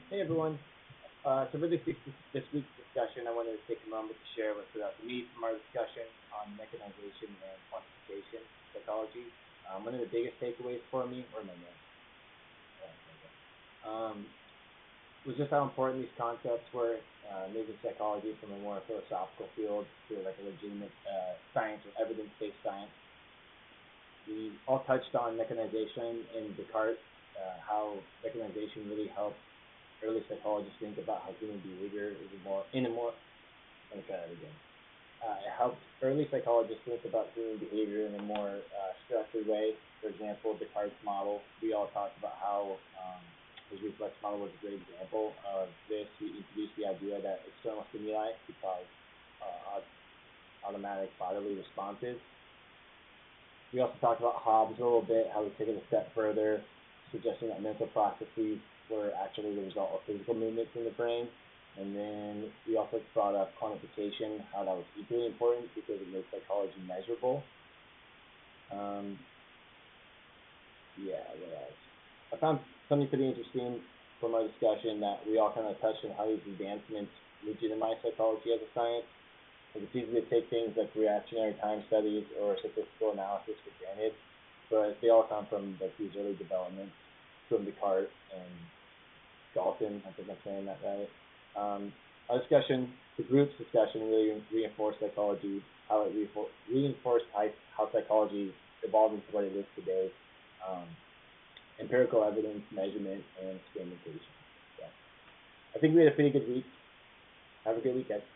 Hey everyone. So for this week's discussion, I wanted to take a moment to share what stood out to me from our discussion on mechanization and quantification psychology. One of the biggest takeaways for me, or my notes, was just how important these concepts were, moving psychology from a more philosophical field to like a legitimate science or evidence-based science. We all touched on mechanization in Descartes, how mechanization really helped early psychologists think about how human behavior is a more, let me try that again. It helped early psychologists think about human behavior in a more structured way. For example, Descartes' model, we all talked about how his reflex model was a great example of this. He introduced the idea that external stimuli could cause automatic bodily responses. We also talked about Hobbes a little bit, how he took it a step further, suggesting that mental processes were actually the result of physical movements in the brain. And then we also brought up quantification, how that was equally important because it makes psychology measurable. Um, yeah, what else? I found something pretty interesting from our discussion that we all kind of touched on how these advancements legitimize psychology as a science. Like it's easy to take things like reactionary time studies or statistical analysis for granted, but they all come from like these early developments from Descartes and Galton. I think I'm saying that right. Our discussion, the group's discussion, really reinforced psychology, how it reinforced how psychology evolved into what it is today. Um, Empirical evidence, measurement, and experimentation. So I think we had a pretty good week. Have a good weekend.